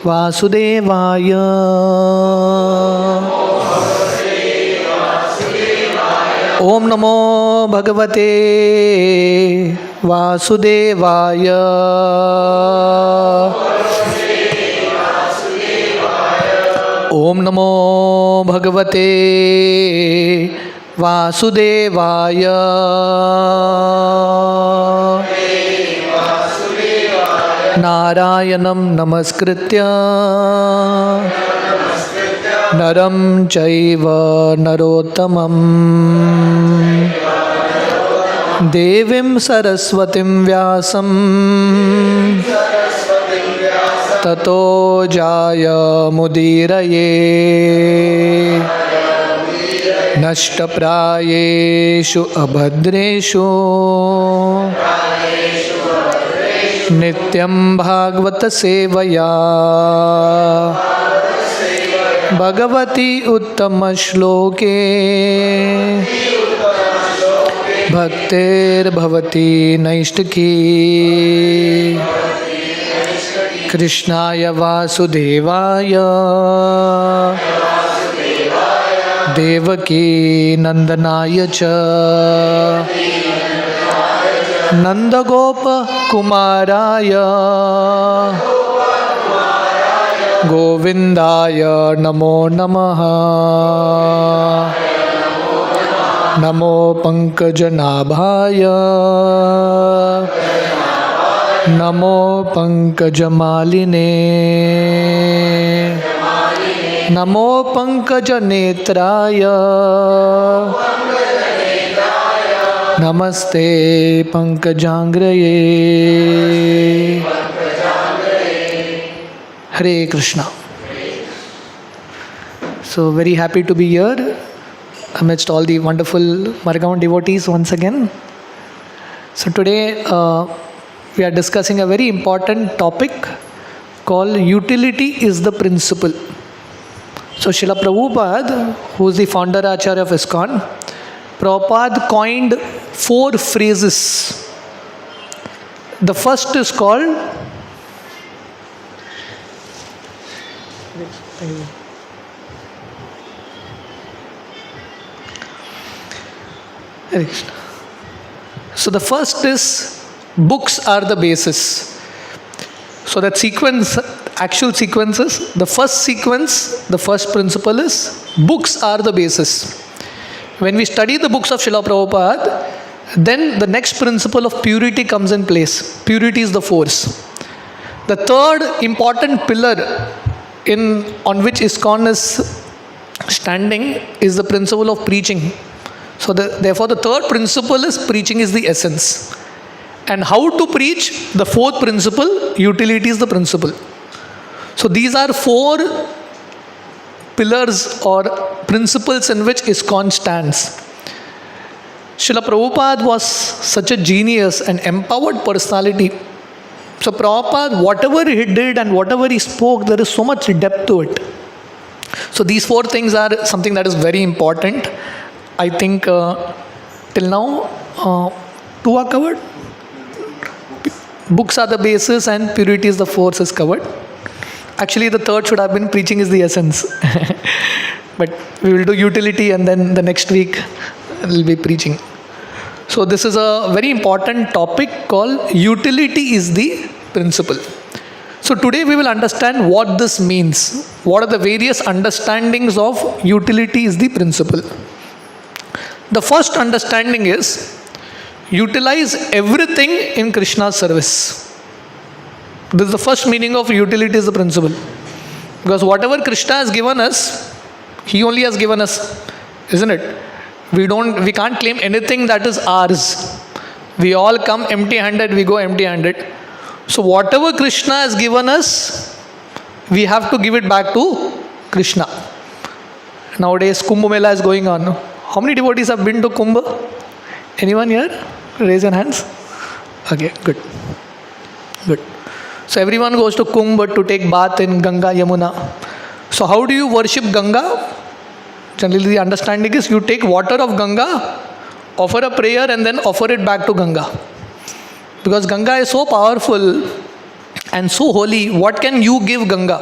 वासुदेवाय. ओम नमो भगवते वासुदेवाय. ओम नमो भगवते वासुदेवाय. नारायणं नमस्कृत्य नरं चैव नरोत्तमं देवीं सरस्वतीं व्यासं ततो जायमुदीरये. नष्टप्रायेषु अभद्रेषु नित्यं भागवत सेवया भगवती उत्तम श्लोके भक्तिर्भवती नैष्टिकी. कृष्णाय वासुदेवाय देवकी नंदनाय च नंदगोप कुमाराय गोविंदाय नमो नमः. नमो पंकजनाभाय नमो पंकजमालिने नमो पंकजनेत्राय नमस्ते पंकजांग्रये. Hare Krishna. So very happy to be here amidst all the wonderful Margaon devotees once again. So today we are discussing a very important topic called utility is the principle. So Srila Prabhupada, who is the founder Acharya of ISKCON, Prabhupada coined 4 phrases. The first is called so the first is books are the basis. So that sequence, actual sequences, the first sequence, the first principle is books are the basis. When we study the books of Srila Prabhupada, then the next principle of purity comes in place. Purity is the force. The third important pillar on which ISKCON is standing is the principle of preaching. So therefore the third principle is preaching is the essence. And how to preach? The fourth principle, utility is the principle. So these are 4 pillars or principles in which ISKCON stands. Srila Prabhupada was such a genius and empowered personality. So Prabhupada, whatever he did and whatever he spoke, there is so much depth to it. So these 4 things are something that is very important. I think till now 2 are covered. Books are the basis and purity is the force is covered. Actually the third should have been preaching is the essence. But we will do utility and then the next week will be preaching. So this is a very important topic called utility is the principle. So today we will understand what this means. What are the various understandings of utility is the principle. The first understanding is utilize everything in Krishna's service. This is the first meaning of utility is the principle. Because whatever Krishna has given us, he only has given us, isn't it? We can't claim anything that is ours. We all come empty-handed, we go empty-handed. So whatever Krishna has given us, we have to give it back to Krishna. Nowadays Kumbh Mela is going on. How many devotees have been to Kumbh? Anyone here? Raise your hands. Okay, good. Good. So everyone goes to Kumbh to take bath in Ganga, Yamuna. So how do you worship Ganga? Generally the understanding is you take water of Ganga, offer a prayer and then offer it back to Ganga. Because Ganga is so powerful and so holy, what can you give Ganga?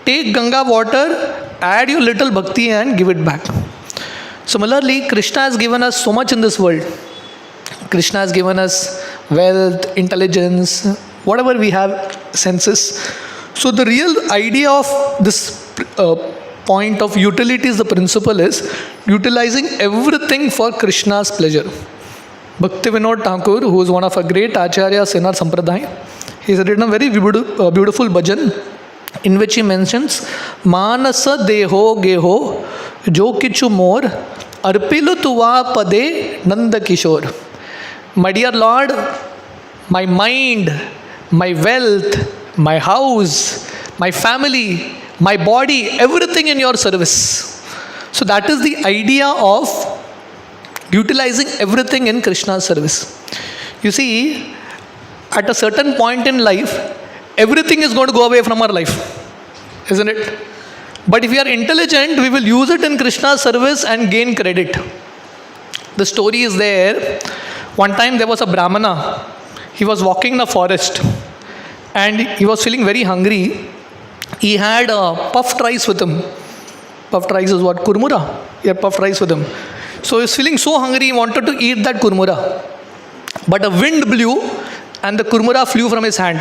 Take Ganga water, add your little bhakti and give it back. Similarly, Krishna has given us so much in this world. Krishna has given us wealth, intelligence, whatever we have, senses. So the real idea of this point of utility is the principle is utilizing everything for Krishna's pleasure. Bhakti Vinod Thakur, who is one of our great acharyas in our sampradaya, he has written a very beautiful bhajan in which he mentions Manasa Deho Geho Jo Kichu Mor Arpilu Tuva Pade Nanda Kishore. My dear Lord, my mind, my wealth, my house, my family, my body, everything in your service. So that is the idea of utilizing everything in Krishna's service. You see, at a certain point in life, everything is going to go away from our life, isn't it? But if we are intelligent, we will use it in Krishna's service and gain credit. The story is there. One time there was a Brahmana. He was walking in the forest and he was feeling very hungry. He had puffed rice with him. Puffed rice is what? Kurmura. He had puffed rice with him. So he was feeling so hungry, he wanted to eat that kurmura. But a wind blew and the kurmura flew from his hand.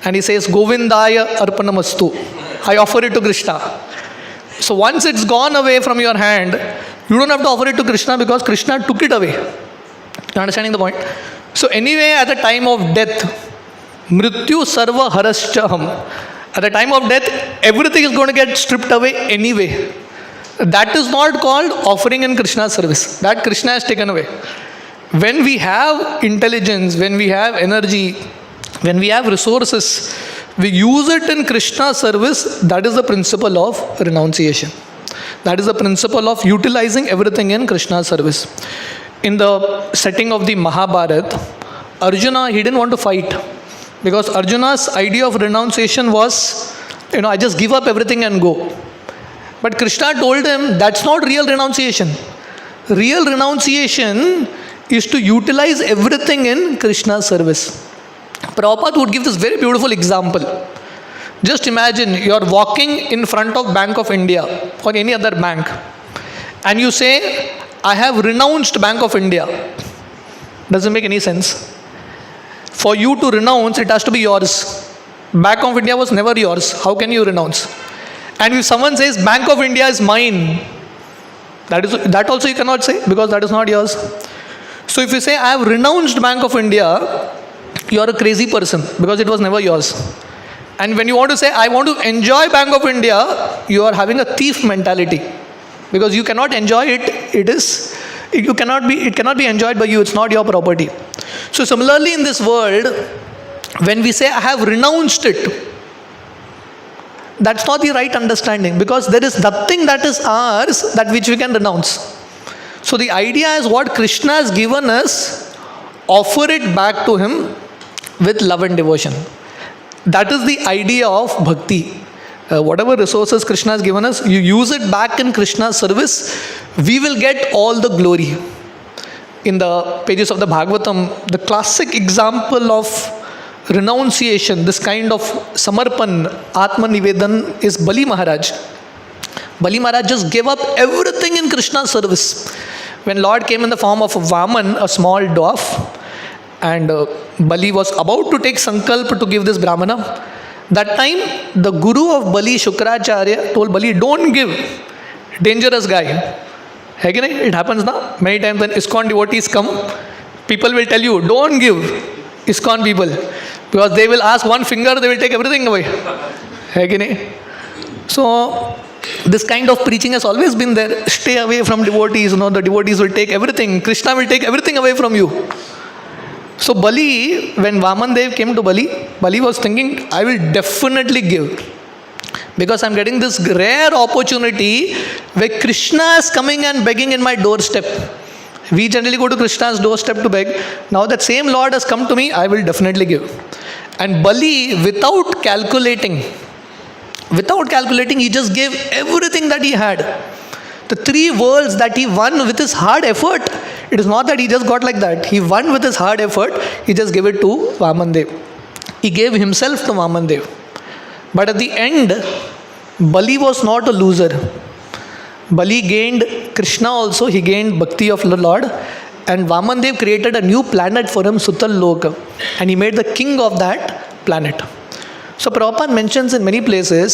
And he says, Govindaya Arpanamastu. I offer it to Krishna. So once it's gone away from your hand, you don't have to offer it to Krishna because Krishna took it away. You understanding the point? So anyway, at the time of death, Mrityu Sarva Haraschaham. At the time of death, everything is going to get stripped away anyway. That is not called offering in Krishna's service. That Krishna has taken away. When we have intelligence, when we have energy, when we have resources, we use it in Krishna's service. That is the principle of renunciation. That is the principle of utilizing everything in Krishna's service. In the setting of the Mahabharata, Arjuna, he didn't want to fight. Because Arjuna's idea of renunciation was, I just give up everything and go. But Krishna told him, that's not real renunciation. Real renunciation is to utilize everything in Krishna's service. Prabhupada would give this very beautiful example. Just imagine you are walking in front of Bank of India or any other bank and you say, I have renounced Bank of India. Doesn't make any sense. For you to renounce, it has to be yours. Bank of India was never yours. How can you renounce? And if someone says, Bank of India is mine, that also you cannot say because that is not yours. So if you say, I have renounced Bank of India, you are a crazy person because it was never yours. And when you want to say, I want to enjoy Bank of India, you are having a thief mentality because you cannot enjoy it. It cannot be enjoyed by you. It's not your property. So similarly in this world, when we say, I have renounced it, that's not the right understanding because there is nothing that is ours that which we can renounce. So the idea is what Krishna has given us, offer it back to him with love and devotion. That is the idea of bhakti. Whatever resources Krishna has given us, you use it back in Krishna's service, we will get all the glory. In the pages of the Bhagavatam, the classic example of renunciation, this kind of samarpan, Atma Nivedan, is Bali Maharaj. Bali Maharaj just gave up everything in Krishna's service. When Lord came in the form of a Vaman, a small dwarf, and Bali was about to take sankalp to give this Brahmana, that time the guru of Bali, Shukracharya, told Bali, don't give, dangerous guy. It happens now. Many times when ISKCON devotees come, people will tell you, don't give ISKCON people. Because they will ask one finger, they will take everything away. So, this kind of preaching has always been there. Stay away from devotees. The devotees will take everything. Krishna will take everything away from you. So, Bali, when Vaman Dev came to Bali, Bali was thinking, I will definitely give. Because I am getting this rare opportunity where Krishna is coming and begging in my doorstep. We generally go to Krishna's doorstep to beg. Now that same Lord has come to me, I will definitely give. And Bali, without calculating, he just gave everything that he had. The 3 worlds that he won with his hard effort, it is not that he just got like that. He won with his hard effort, he just gave it to Vaman Dev. He gave himself to Vamandev. But at the end, Bali was not a loser. Bali gained Krishna also, he gained Bhakti of the Lord. And Vamandev created a new planet for him, Sutal Loka. And he made the king of that planet. So Prabhupada mentions in many places,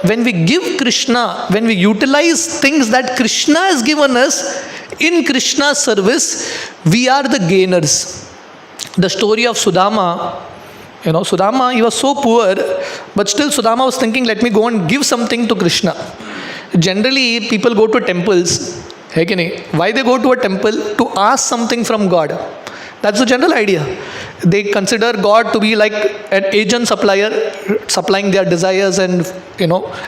when we give Krishna, when we utilize things that Krishna has given us in Krishna's service, we are the gainers. The story of Sudama, Sudama, he was so poor, but still Sudama was thinking, let me go and give something to Krishna. Generally, people go to temples. Why they go to a temple? To ask something from God. That's the general idea. They consider God to be like an agent supplier, supplying their desires and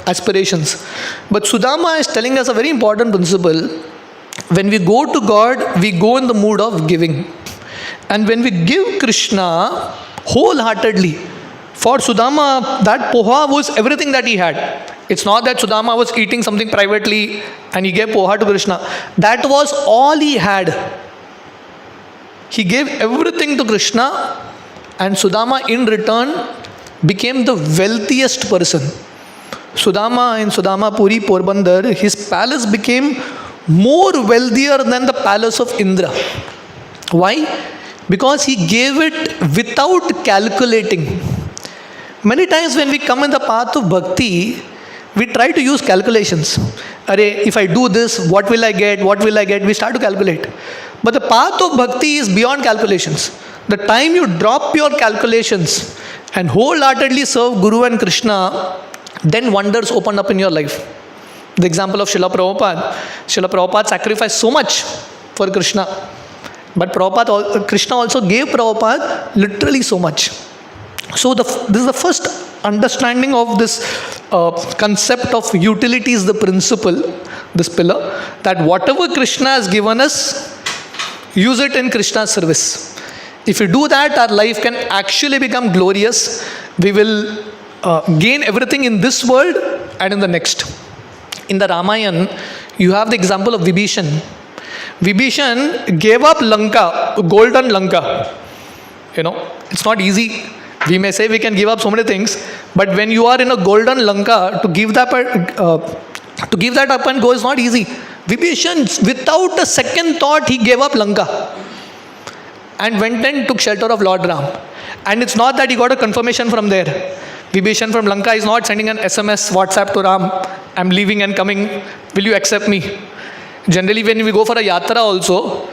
aspirations. But Sudama is telling us a very important principle. When we go to God, we go in the mood of giving. And when we give Krishna wholeheartedly, for Sudama, that poha was everything that he had. It's not that Sudama was eating something privately and he gave poha to Krishna. That was all he had. He gave everything to Krishna, and Sudama in return became the wealthiest person. Sudama in Sudama Puri Porbandar, his palace became more wealthier than the palace of Indra. Why? Because he gave it without calculating. Many times when we come in the path of bhakti, we try to use calculations. If I do this, what will I get? What will I get? We start to calculate. But the path of bhakti is beyond calculations. The time you drop your calculations and wholeheartedly serve Guru and Krishna, then wonders open up in your life. The example of Srila Prabhupada. Srila Prabhupada sacrificed so much for Krishna. But Krishna also gave Prabhupada literally so much. So this is the first understanding of this concept of utility is the principle, this pillar, that whatever Krishna has given us, use it in Krishna's service. If we do that, our life can actually become glorious. We will gain everything in this world and in the next. In the Ramayana, you have the example of Vibhishan. Vibhishan gave up Lanka, golden Lanka. It's not easy. We may say we can give up so many things, but when you are in a golden Lanka, to give that up and go is not easy. Vibhishan, without a second thought, he gave up Lanka and went and took shelter of Lord Ram. And it's not that he got a confirmation from there. Vibhishan from Lanka is not sending an SMS, WhatsApp to Ram, I'm leaving and coming, will you accept me? Generally, when we go for a yatra also,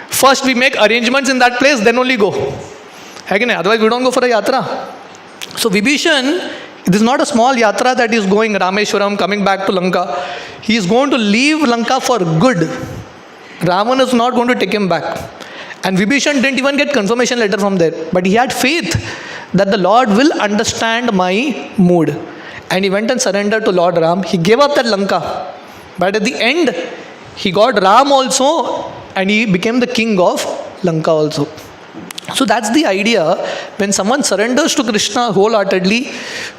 first we make arrangements in that place, then only go. Otherwise, we don't go for a yatra. So Vibhishan, this is not a small yatra that is going Rameshwaram, coming back to Lanka. He is going to leave Lanka for good. Ravana is not going to take him back. And Vibhishan didn't even get confirmation letter from there. But he had faith that the Lord will understand my mood. And he went and surrendered to Lord Ram. He gave up that Lanka. But at the end, he got Ram also, and he became the king of Lanka also. So that's the idea. When someone surrenders to Krishna wholeheartedly,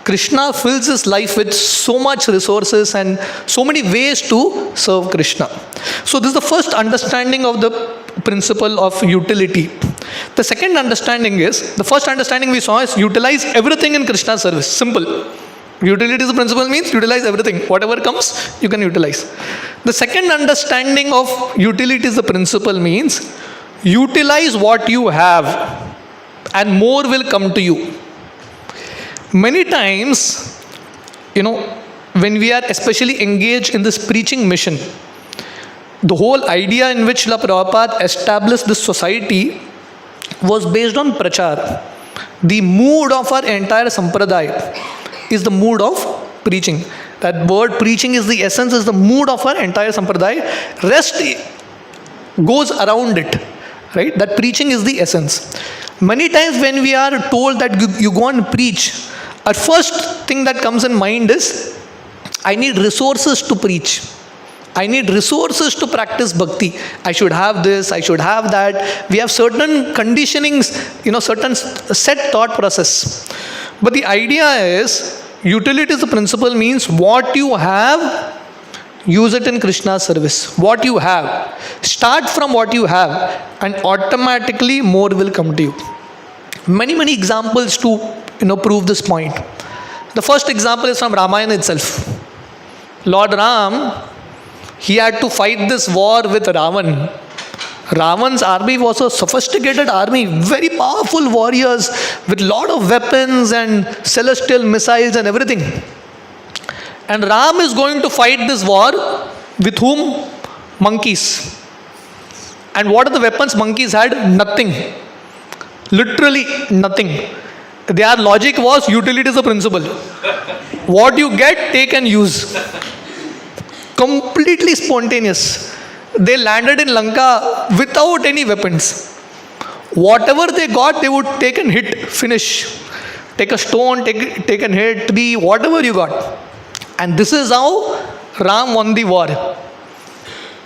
Krishna fills his life with so much resources and so many ways to serve Krishna. So this is the first understanding of the principle of utility. The second understanding is, the first understanding we saw is utilize everything in Krishna's service. Simple. Utility is the principle means utilize everything. Whatever comes, you can utilize. The second understanding of utility is the principle means utilize what you have and more will come to you. Many times, when we are especially engaged in this preaching mission, the whole idea in which Srila Prabhupada established this society was based on prachar. The mood of our entire sampradaya is the mood of preaching. That word preaching is the essence, is the mood of our entire sampradaya. Rest goes around it. Right? That preaching is the essence. Many times when we are told that you go and preach, our first thing that comes in mind is, I need resources to preach. I need resources to practice bhakti. I should have this, I should have that. We have certain conditionings, certain set thought process. But the idea is, utility is the principle means what you have, use it in Krishna's service. What you have. Start from what you have and automatically more will come to you. Many examples to prove this point. The first example is from Ramayana itself. Lord Ram, he had to fight this war with Ravan. Ravan's army was a sophisticated army, very powerful warriors with lot of weapons and celestial missiles and everything. And Ram is going to fight this war with whom? Monkeys. And what are the weapons monkeys had? Nothing. Literally nothing. Their logic was utility is a principle. What you get, take and use. Completely spontaneous. They landed in Lanka without any weapons. Whatever they got, they would take and hit, finish. Take a stone, take and hit, tree, whatever you got. And this is how Ram won the war.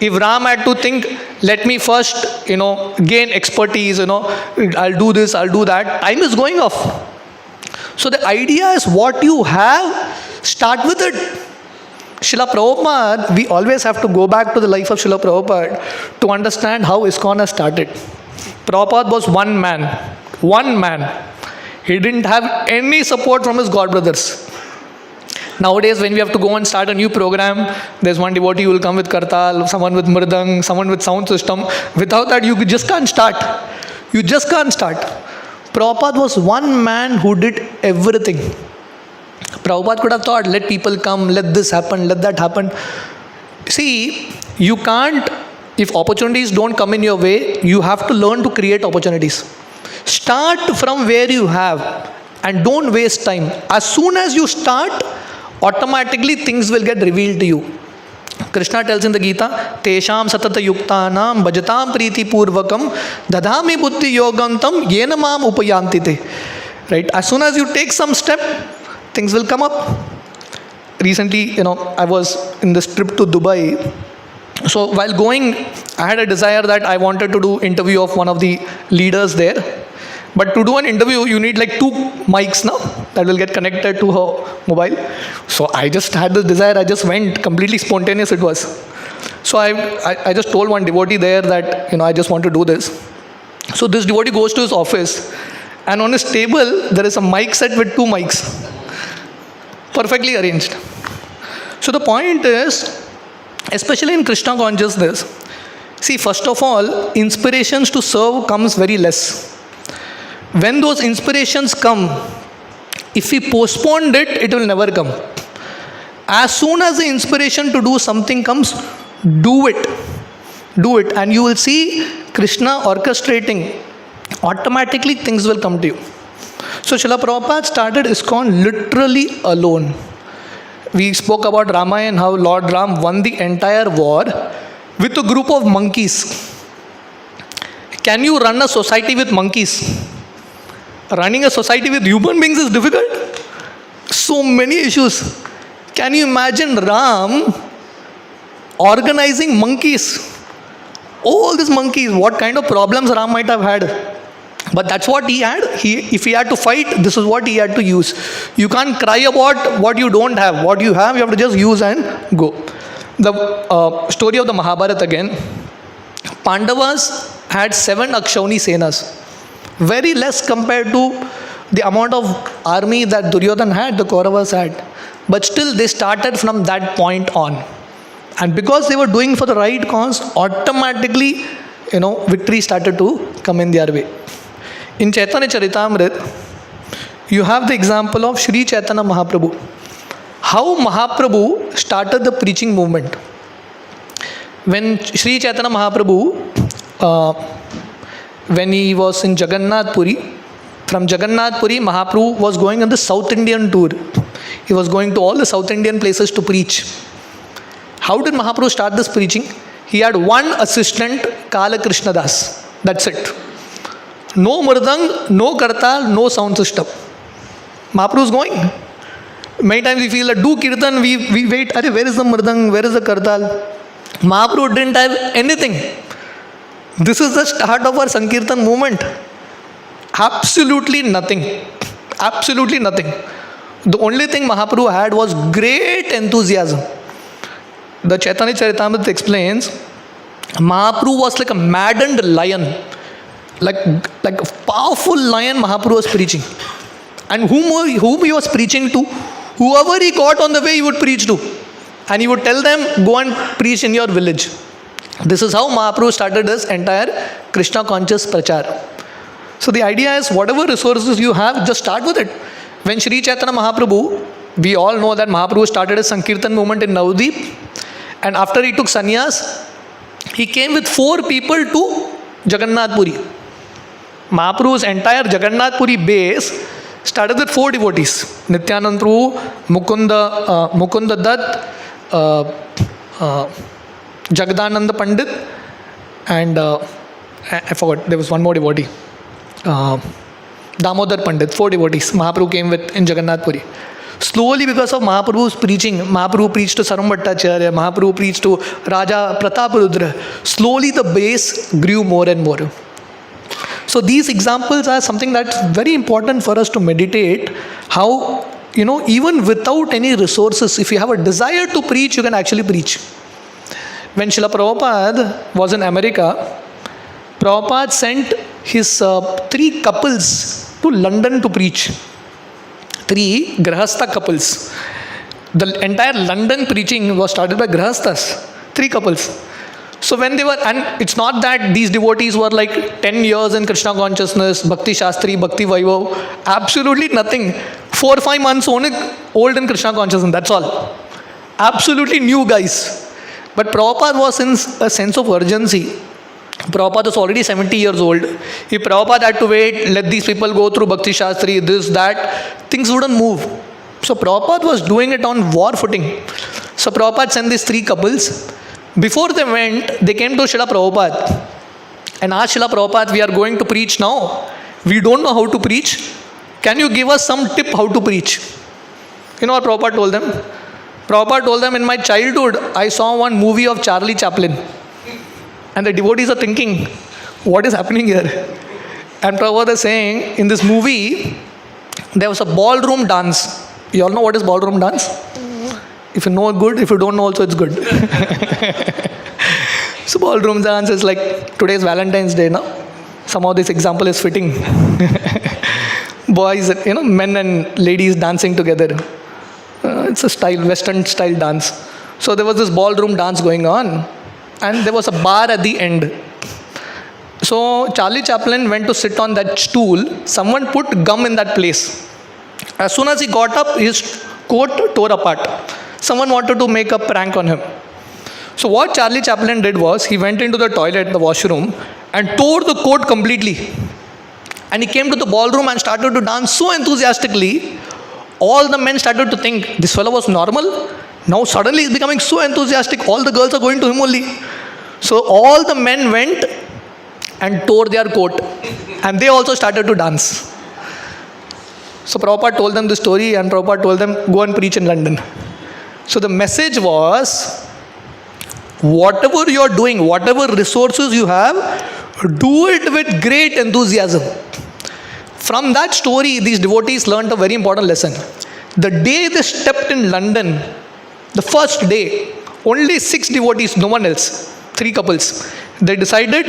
If Ram had to think, let me first, gain expertise, I'll do this, I'll do that, time is going off. So the idea is what you have, start with it. Srila Prabhupada, we always have to go back to the life of Srila Prabhupada to understand how ISKCON has started. Prabhupada was one man. He didn't have any support from his god brothers. Nowadays, when we have to go and start a new program, there's one devotee who will come with kartal, someone with mridang, someone with sound system. Without that, you just can't start. You just can't start. Prabhupada was one man who did everything. Prabhupada could have thought, let people come, let this happen, let that happen. See, you can't, if opportunities don't come in your way, you have to learn to create opportunities. Start from where you have and don't waste time. As soon as you start, automatically things will get revealed to you. Krishna tells in the Gita, Tesham satata yuktanam bhajatam priti purvakam dadhami buddhi yogantam yenamam upayantite. Right? As soon as you take some step, things will come up. Recently, I was in this trip to Dubai. So while going, I had a desire that I wanted to do interview of one of the leaders there. But to do an interview, you need like 2 mics now that will get connected to her mobile. So I just had this desire. I just went, completely spontaneous it was. So I just told one devotee there that, I just want to do this. So this devotee goes to his office, and on his table, there is a mic set with 2 mics. Perfectly arranged. So the point is, especially in Krishna consciousness, see, first of all, inspirations to serve comes very less. When those inspirations come, if we postpone it, it will never come. As soon as the inspiration to do something comes, do it. Do it. And you will see Krishna orchestrating. Automatically things will come to you. So Srila Prabhupada started ISKCON literally alone. We spoke about Ramayana and how Lord Ram won the entire war with a group of monkeys. Can you run a society with monkeys? Running a society with human beings is difficult. So many issues. Can you imagine Ram organizing monkeys? All these monkeys, what kind of problems Ram might have had. But that's what he had. If he had to fight, this is what he had to use. You can't cry about what you don't have. What you have to just use and go. The story of the Mahabharata again. Pandavas had 7 Akshauhini Senas. Very less compared to the amount of army that Duryodhana had, the Kauravas had. But still they started from that point on. And because they were doing for the right cause, automatically, victory started to come in their way. In Chaitanya Charitamrita, you have the example of Sri Chaitanya Mahaprabhu. How Mahaprabhu started the preaching movement. When Sri Chaitanya Mahaprabhu, when he was in Jagannath Puri, from Jagannath Puri, Mahaprabhu was going on the South Indian tour. He was going to all the South Indian places to preach. How did Mahaprabhu start this preaching? He had one assistant, Kala Krishna Das. That's it. No mridang, no kartal, no sound system. Mahaprabhu is going. Many times we feel that do kirtan, we wait, where is the mridang, where is the kartal? Mahaprabhu didn't have anything. This is the start of our Sankirtan movement. Absolutely nothing. Absolutely nothing. The only thing Mahaprabhu had was great enthusiasm. The Chaitanya Charitamrita explains, Mahaprabhu was like a maddened lion. Like a powerful lion Mahaprabhu was preaching. And whom he was preaching to? Whoever he got on the way, he would preach to. And he would tell them, go and preach in your village. This is how Mahaprabhu started his entire Krishna conscious prachar. So the idea is, whatever resources you have, just start with it. When Sri Chaitanya Mahaprabhu, we all know that Mahaprabhu started his Sankirtan movement in Navadvip. And after he took sannyas, he came with 4 people to Jagannath Puri. Mahaprabhu's entire Jagannath Puri base started with 4 devotees. Nityanand Prabhu, Mukunda Dutt, Jagdananda Pandit, and I forgot, there was one more devotee. Damodar Pandit, 4 devotees Mahaprabhu came with in Jagannath Puri. Slowly, because of Mahaprabhu's preaching, Mahaprabhu preached to Saram Bhattacharya, Mahaprabhu preached to Raja Prataparudra. Slowly the base grew more and more. So these examples are something that's very important for us to meditate. How, even without any resources, if you have a desire to preach, you can actually preach. When Srila Prabhupada was in America, Prabhupada sent his 3 couples to London to preach. 3 Grahastha couples. The entire London preaching was started by Grahasthas. 3 couples. So when they were, and it's not that these devotees were like 10 years in Krishna consciousness, Bhakti Shastri, Bhakti Vaibhav, absolutely nothing. 4 or 5 months old in Krishna consciousness, that's all. Absolutely new guys. But Prabhupada was in a sense of urgency. Prabhupada was already 70 years old. If Prabhupada had to wait, let these people go through Bhakti Shastri, this, that, things wouldn't move. So Prabhupada was doing it on war footing. So Prabhupada sent these 3 couples. Before they went, they came to Srila Prabhupada and asked Srila Prabhupada, we are going to preach now. We don't know how to preach. Can you give us some tip how to preach? You know what Prabhupada told them? Prabhupada told them, in my childhood, I saw one movie of Charlie Chaplin. And the devotees are thinking, what is happening here? And Prabhupada is saying, in this movie, there was a ballroom dance. You all know what is ballroom dance? If you know, good. If you don't know, also it's good. So ballroom dance is like, today's Valentine's Day, now. Somehow this example is fitting. Boys, men and ladies dancing together. It's a style, Western style dance. So there was this ballroom dance going on. And there was a bar at the end. So Charlie Chaplin went to sit on that stool. Someone put gum in that place. As soon as he got up, his coat tore apart. Someone wanted to make a prank on him. So what Charlie Chaplin did was, he went into the toilet, the washroom, and tore the coat completely. And he came to the ballroom and started to dance so enthusiastically. All the men started to think, this fellow was normal. Now suddenly he's becoming so enthusiastic, all the girls are going to him only. So all the men went and tore their coat. And they also started to dance. So Prabhupada told them the story, and Prabhupada told them, go and preach in London. So the message was, whatever you are doing, whatever resources you have, do it with great enthusiasm. From that story, these devotees learned a very important lesson. The day they stepped in London, the first day, only 6 devotees, no one else, 3 couples. They decided,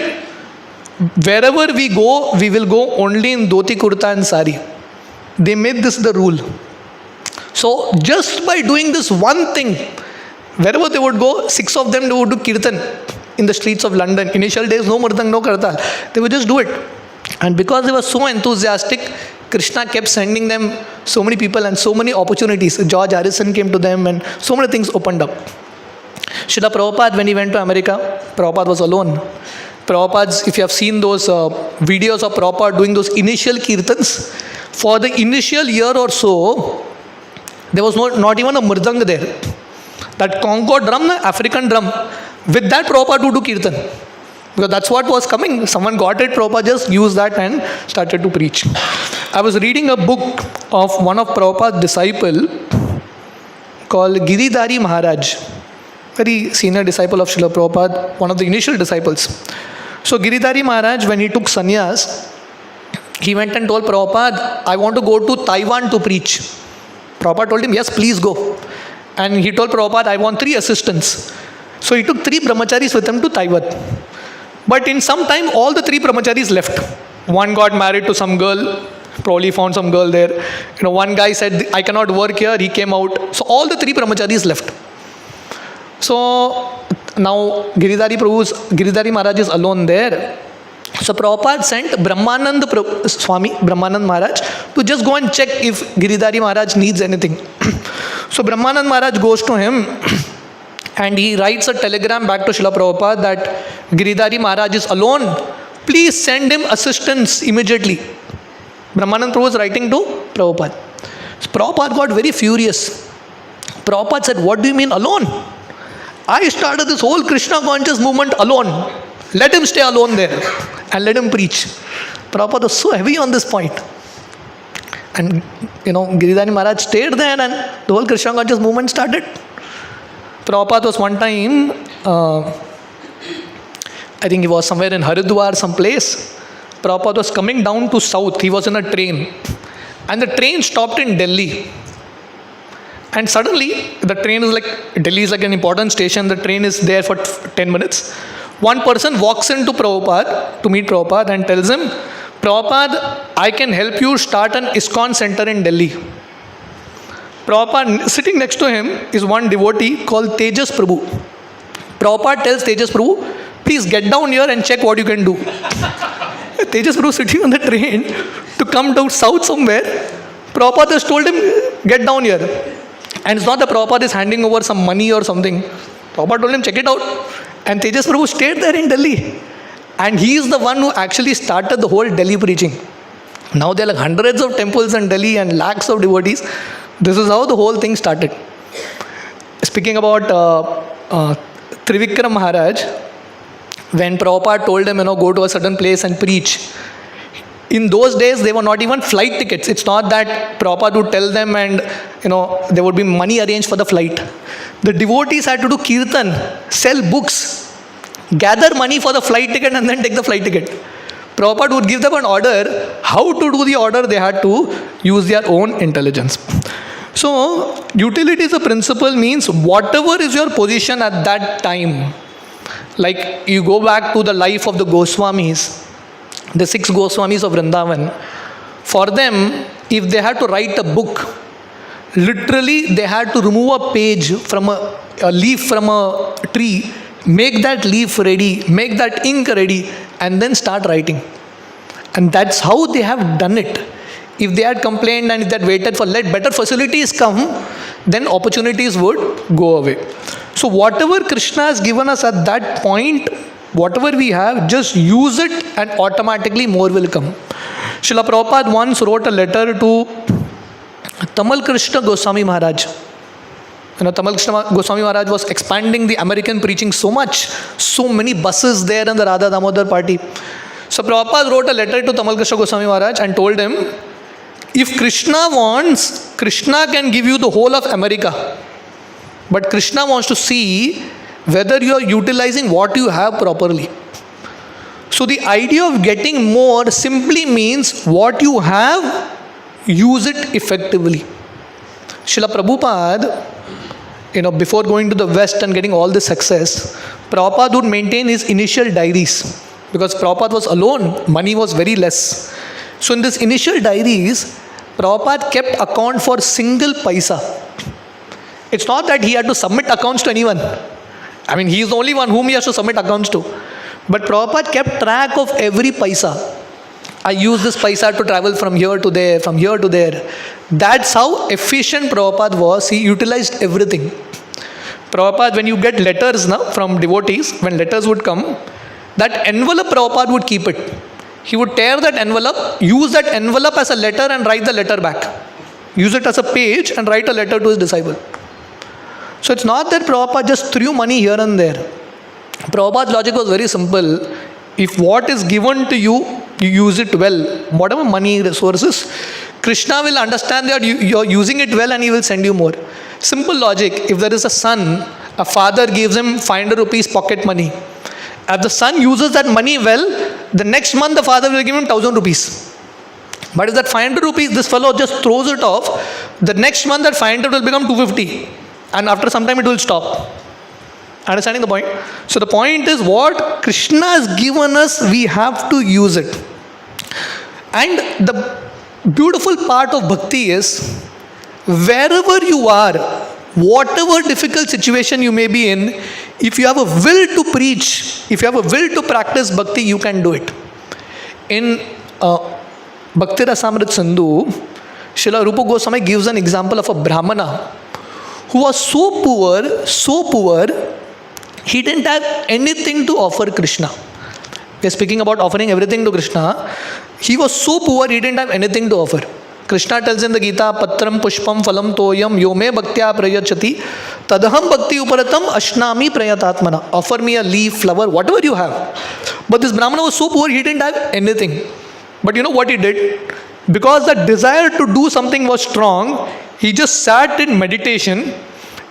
wherever we go, we will go only in dhoti, kurta and sari. They made this the rule. So just by doing this one thing, wherever they would go, 6 of them, they would do kirtan in the streets of London. Initial days, no mridang, no kartal. They would just do it. And because they were so enthusiastic, Krishna kept sending them so many people and so many opportunities. George Harrison came to them and so many things opened up. Srila Prabhupada, when he went to America, Prabhupada was alone. Prabhupada's, if you have seen those videos of Prabhupada doing those initial kirtans, for the initial year or so, there was not even a mridang there. That Congo drum, African drum, with that Prabhupada would do kirtan. Because that's what was coming. Someone got it, Prabhupada just used that and started to preach. I was reading a book of one of Prabhupada's disciple called Giridhari Maharaj. Very senior disciple of Srila Prabhupada, one of the initial disciples. So Giridhari Maharaj, when he took sannyas, he went and told Prabhupada, I want to go to Taiwan to preach. Prabhupada told him, yes, please go. And he told Prabhupada, I want 3 assistants. So he took 3 brahmacharis with him to Taiwan. But in some time, all the 3 brahmacharis left. One got married to some girl, Probably found some girl there. One guy said, I cannot work here. He came out. So all the three brahmacharis left. So now Giridhari Maharaj is alone there. So Prabhupada sent Brahmanand Maharaj, to just go and check if Giridhari Maharaj needs anything. So Brahmanand Maharaj goes to him and he writes a telegram back to Srila Prabhupada that Giridhari Maharaj is alone. Please send him assistance immediately. Brahmanand Prabhu was writing to Prabhupada. So Prabhupada got very furious. Prabhupada said, what do you mean alone? I started this whole Krishna conscious movement alone. Let him stay alone there and let him preach. Prabhupada was so heavy on this point. And Giridhari Maharaj stayed there and the whole Krishna conscious movement started. Prabhupada was one time, I think he was somewhere in Haridwar, some place. Prabhupada was coming down to south. He was in a train. And the train stopped in Delhi. And suddenly, the train is Delhi is like an important station. The train is there for 10 minutes. One person walks into Prabhupada to meet Prabhupada and tells him, Prabhupada, I can help you start an ISKCON center in Delhi. Prabhupada, sitting next to him is one devotee called Tejas Prabhu. Prabhupada tells Tejas Prabhu, please get down here and check what you can do. Tejas Prabhu sitting on the train to come down south somewhere. Prabhupada has told him, get down here. And it's not that Prabhupada is handing over some money or something. Prabhupada told him, check it out. And Tejas Prabhu stayed there in Delhi. And he is the one who actually started the whole Delhi preaching. Now there are hundreds of temples in Delhi and lakhs of devotees. This is how the whole thing started. Speaking about Trivikram Maharaj, when Prabhupada told him, go to a certain place and preach, in those days, they were not even flight tickets. It's not that Prabhupada would tell them and, there would be money arranged for the flight. The devotees had to do kirtan, sell books, gather money for the flight ticket and then take the flight ticket. Prabhupada would give them an order. How to do the order, they had to use their own intelligence. So, utility as a principle means whatever is your position at that time. Like you go back to the life of the Goswamis, the 6 Goswamis of Vrindavan. For them, if they had to write a book, literally they had to remove a page from a leaf from a tree, make that leaf ready, make that ink ready, and then start writing. And that's how they have done it. If they had complained and if they had waited for let better facilities come, then opportunities would go away. So whatever Krishna has given us at that point, whatever we have, just use it and automatically more will come. Srila Prabhupada once wrote a letter to Tamal Krishna Goswami Maharaj. Tamal Krishna Goswami Maharaj was expanding the American preaching so much, so many buses there in the Radha Damodar party. So Prabhupada wrote a letter to Tamal Krishna Goswami Maharaj and told him, if Krishna wants, Krishna can give you the whole of America. But Krishna wants to see whether you are utilizing what you have properly. So the idea of getting more simply means what you have, use it effectively. Srila Prabhupada, before going to the West and getting all this success, Prabhupada would maintain his initial diaries. Because Prabhupada was alone, money was very less. So in this initial diaries, Prabhupada kept account for single paisa. It's not that he had to submit accounts to anyone. He is the only one whom he has to submit accounts to. But Prabhupada kept track of every paisa. I use this paisa to travel from here to there, from here to there. That's how efficient Prabhupada was. He utilized everything. Prabhupada, when you get letters now from devotees, when letters would come, that envelope Prabhupada would keep it. He would tear that envelope, use that envelope as a letter and write the letter back. Use it as a page and write a letter to his disciple. So it's not that Prabhupada just threw money here and there. Prabhupada's logic was very simple. If what is given to you, you use it well. Whatever money, resources, Krishna will understand that you are using it well and he will send you more. Simple logic. If there is a son, a father gives him 500 rupees pocket money. If the son uses that money well, the next month the father will give him 1000 rupees. But if that 500 rupees, this fellow just throws it off, the next month that 500 will become 250. And after some time it will stop. Understanding the point? So the point is what Krishna has given us, we have to use it. And the beautiful part of bhakti is, wherever you are, whatever difficult situation you may be in, if you have a will to preach, if you have a will to practice bhakti, you can do it. In Bhakti Rasamrit Sindhu, Srila Rupa Goswami gives an example of a Brahmana who was so poor, he didn't have anything to offer Krishna. We are speaking about offering everything to Krishna. He was so poor, he didn't have anything to offer. Krishna tells in the Gita, Patram Pushpam Phalam Toyam Yome Bhaktya Prayachati Tadaham Bhakti Uparatam Ashnami Prayatatmana. Offer me a leaf, flower, whatever you have. But this Brahmana was so poor, he didn't have anything. But you know what he did? Because the desire to do something was strong, he just sat in meditation,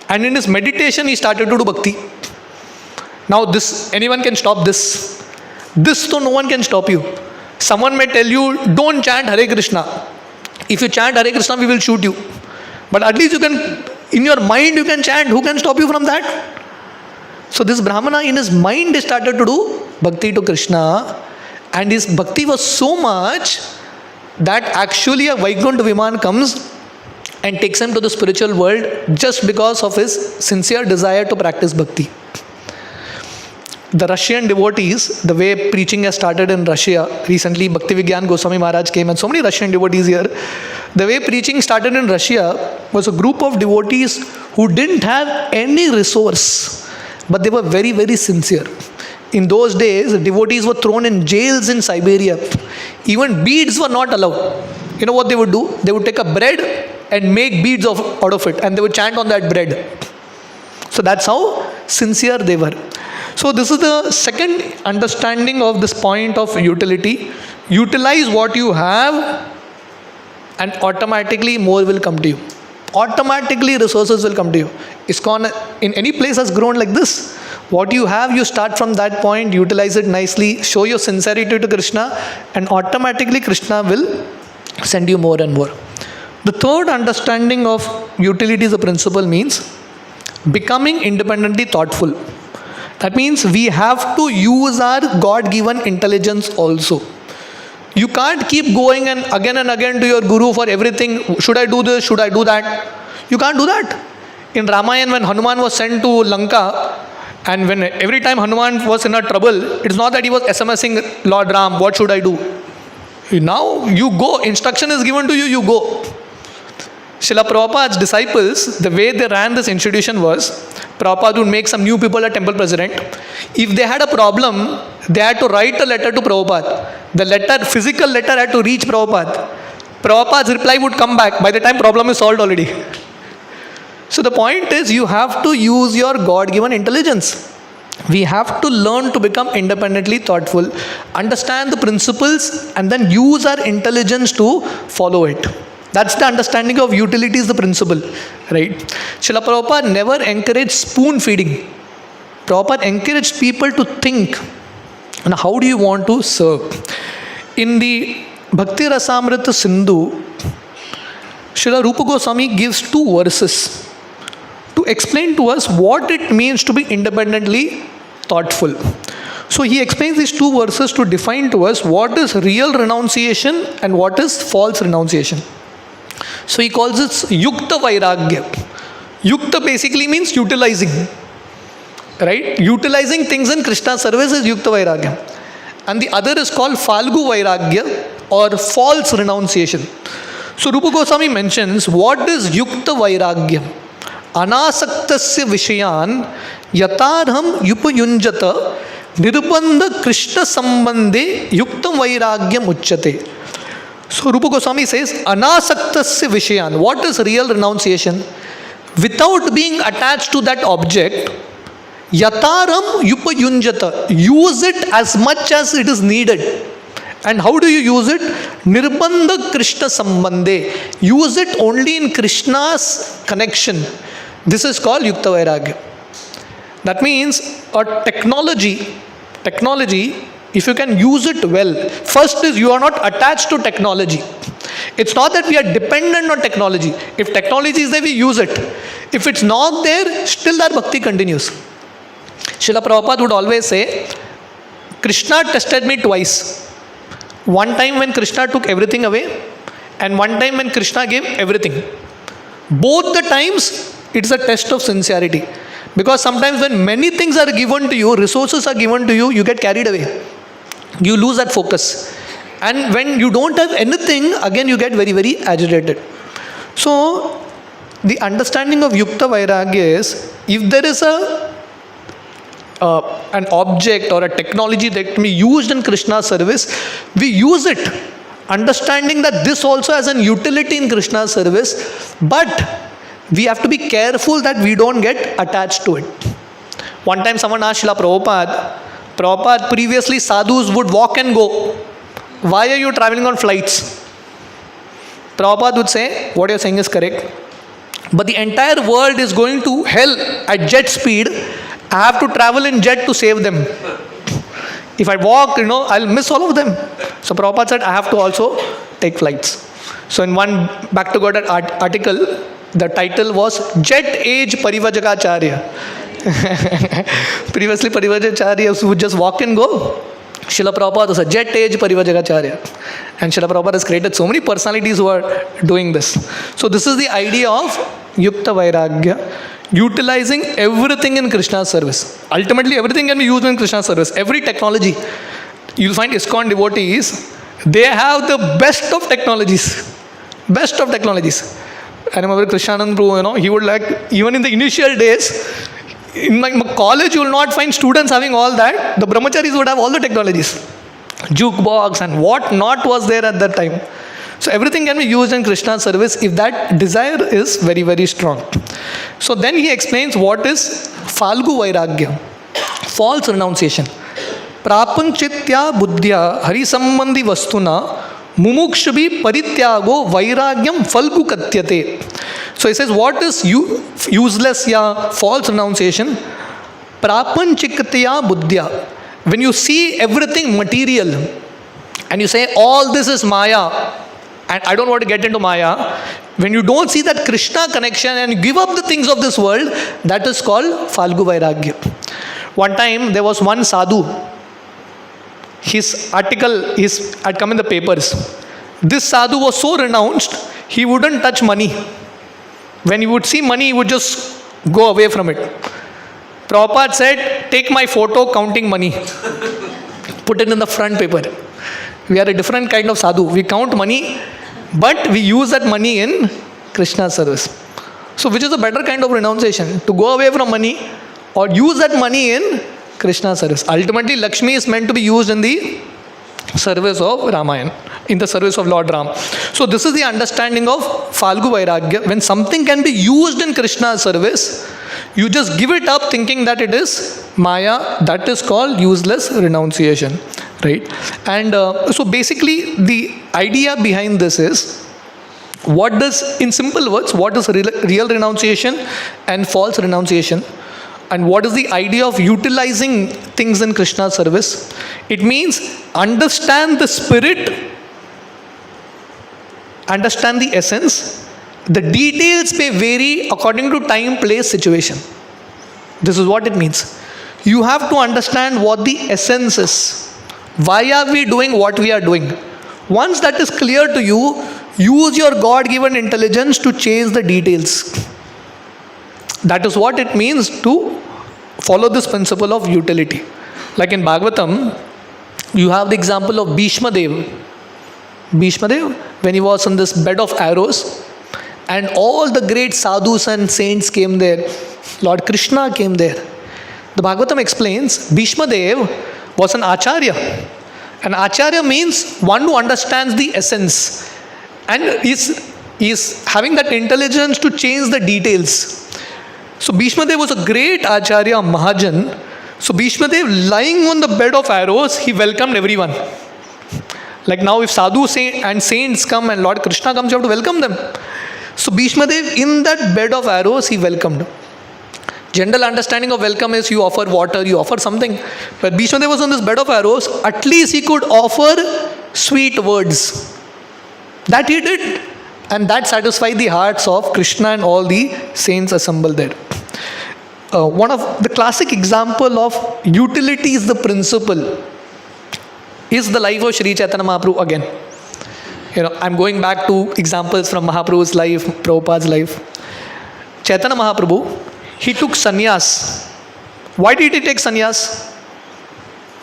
and in his meditation he started to do bhakti. Now this, anyone can stop this. This so no one can stop you. Someone may tell you, don't chant Hare Krishna. If you chant Hare Krishna, we will shoot you. But at least you can, in your mind you can chant. Who can stop you from that? So this Brahmana in his mind started to do bhakti to Krishna, and his bhakti was so much that actually a Vaikuntha Viman comes and takes him to the spiritual world just because of his sincere desire to practice bhakti. The Russian devotees, the way preaching has started in Russia, recently Bhakti Vigyan Goswami Maharaj came and so many Russian devotees here. The way preaching started in Russia was a group of devotees who didn't have any resource, but they were very, very sincere. In those days, devotees were thrown in jails in Siberia. Even beads were not allowed. You know what they would do? They would take a bread and make beads out of it, and they would chant on that bread. So that's how sincere they were. So this is the second understanding of this point of utility. Utilize what you have and automatically more will come to you. Automatically resources will come to you. ISKCON in any place has grown like this. What you have, you start from that point, utilize it nicely, show your sincerity to Krishna, and automatically Krishna will send you more and more. The third understanding of utility as a principle means becoming independently thoughtful. That means we have to use our God-given intelligence also. You can't keep going and again to your guru for everything. Should I do this? Should I do that? You can't do that. In Ramayana, when Hanuman was sent to Lanka, and when every time Hanuman was in a trouble, it's not that he was SMSing Lord Ram, what should I do? Now you go, instruction is given to you, you go. Srila Prabhupada's disciples, the way they ran this institution was, Prabhupada would make some new people a temple president. If they had a problem, they had to write a letter to Prabhupada. The letter, physical letter had to reach Prabhupada. Prabhupada's reply would come back. By the time problem is solved already. So the point is, you have to use your God-given intelligence. We have to learn to become independently thoughtful, understand the principles, and then use our intelligence to follow it. That's the understanding of utility is the principle, right? Srila Prabhupada never encouraged spoon feeding. Prabhupada encouraged people to think, and how do you want to serve? In the Bhakti Rasamrita Sindhu, Srila Rupa Goswami gives 2 verses to explain to us what it means to be independently thoughtful. So he explains these 2 verses to define to us what is real renunciation and what is false renunciation. So he calls it Yukta Vairagya. Yukta basically means utilizing. Right? Utilizing things in Krishna's service is Yukta Vairagya. And the other is called Falgu Vairagya or false renunciation. So Rupa Goswami mentions what is Yukta Vairagya. Anasaktasya Vishayan Yatarham Yupayunjata Nirbandha Krishna Sambandhe Yuktam Vairagyam Uchyate. So Rupa Goswami says, Anasaktasya Vishayan. What is real renunciation? Without being attached to that object, Yataram Yupayunjata. Use it as much as it is needed. And how do you use it? Nirbandha Krishna Sambandhe. Use it only in Krishna's connection. This is called Yukta Vairagya. That means a technology, if you can use it well, first is you are not attached to technology. It's not that we are dependent on technology. If technology is there, we use it. If it's not there, still our bhakti continues. Srila Prabhupada would always say, Krishna tested me twice. One time when Krishna took everything away, and one time when Krishna gave everything. Both the times, it's a test of sincerity. Because sometimes when many things are given to you, resources are given to you, you get carried away. You lose that focus. And when you don't have anything, again you get very, very agitated. So, the understanding of Yukta Vairagya is, if there is an object or a technology that can be used in Krishna's service, we use it, understanding that this also has an utility in Krishna's service, but we have to be careful that we don't get attached to it. One time someone asked Srila Prabhupada, previously sadhus would walk and go. Why are you traveling on flights? Prabhupada would say, what you're saying is correct. But the entire world is going to hell at jet speed. I have to travel in jet to save them. If I walk, I'll miss all of them. So Prabhupada said, I have to also take flights. So in one Back to God article, the title was Jet Age Parivajagacharya. Previously Parivajagacharya would just walk and go. Srila Prabhupada was a Jet Age Parivajagacharya. And Srila Prabhupada has created so many personalities who are doing this. So this is the idea of Yukta Vairagya, utilizing everything in Krishna's service. Ultimately, everything can be used in Krishna's service. Every technology. You'll find ISKCON devotees, they have the best of technologies. Best of technologies. I remember Krishnanand Prabhu, he would even in the initial days, in my college, you will not find students having all that. The brahmacharis would have all the technologies. Jukebox and what not was there at that time. So everything can be used in Krishna's service if that desire is very, very strong. So then he explains what is Falgu Vairagya, false renunciation. Prapanchitya buddhya harisambandhi vastuna mumukshubhi parityago vairagyam falgu katyate. So he says, what is useless false renunciation? Prapanchitya buddhya. When you see everything material and you say all this is Maya and I don't want to get into Maya, when you don't see that Krishna connection and you give up the things of this world, that is called Falgu Vairagya. One time there was one sadhu. His article had come in the papers. This sadhu was so renounced, he wouldn't touch money. When he would see money, he would just go away from it. Prabhupada said, take my photo counting money. Put it in the front paper. We are a different kind of sadhu. We count money, but we use that money in Krishna's service. So which is a better kind of renunciation? To go away from money or use that money in Krishna's service. Ultimately, Lakshmi is meant to be used in the service of Ramayana, in the service of Lord Ram. So this is the understanding of Falgu Vairagya. When something can be used in Krishna's service, you just give it up thinking that it is Maya. That is called useless renunciation. Right? And so basically the idea behind this is, in simple words, what is real renunciation and false renunciation? And what is the idea of utilizing things in Krishna's service? It means understand the spirit, understand the essence. The details may vary according to time, place, situation. This is what it means. You have to understand what the essence is. Why are we doing what we are doing? Once that is clear to you, use your God-given intelligence to change the details. That is what it means to follow this principle of utility. Like in Bhagavatam, you have the example of Bhishma Dev. Bhishma Dev, when he was on this bed of arrows, and all the great sadhus and saints came there. Lord Krishna came there. The Bhagavatam explains, Bhishma Dev was an acharya. An acharya means one who understands the essence and is having that intelligence to change the details. So Bhishma Dev was a great acharya, Mahajan. So Bhishma Dev, lying on the bed of arrows, he welcomed everyone. Like now if sadhus and saints come and Lord Krishna comes, you have to welcome them. So Bhishma Dev, in that bed of arrows, he welcomed. General understanding of welcome is you offer water, you offer something. But Bhishma Dev was on this bed of arrows, at least he could offer sweet words. That he did. And that satisfied the hearts of Krishna and all the saints assembled there. One of the classic example of utility is the principle is the life of Sri Chaitanya Mahaprabhu again. I'm going back to examples from Mahaprabhu's life, Prabhupada's life. Chaitanya Mahaprabhu, he took sannyas. Why did he take sannyas?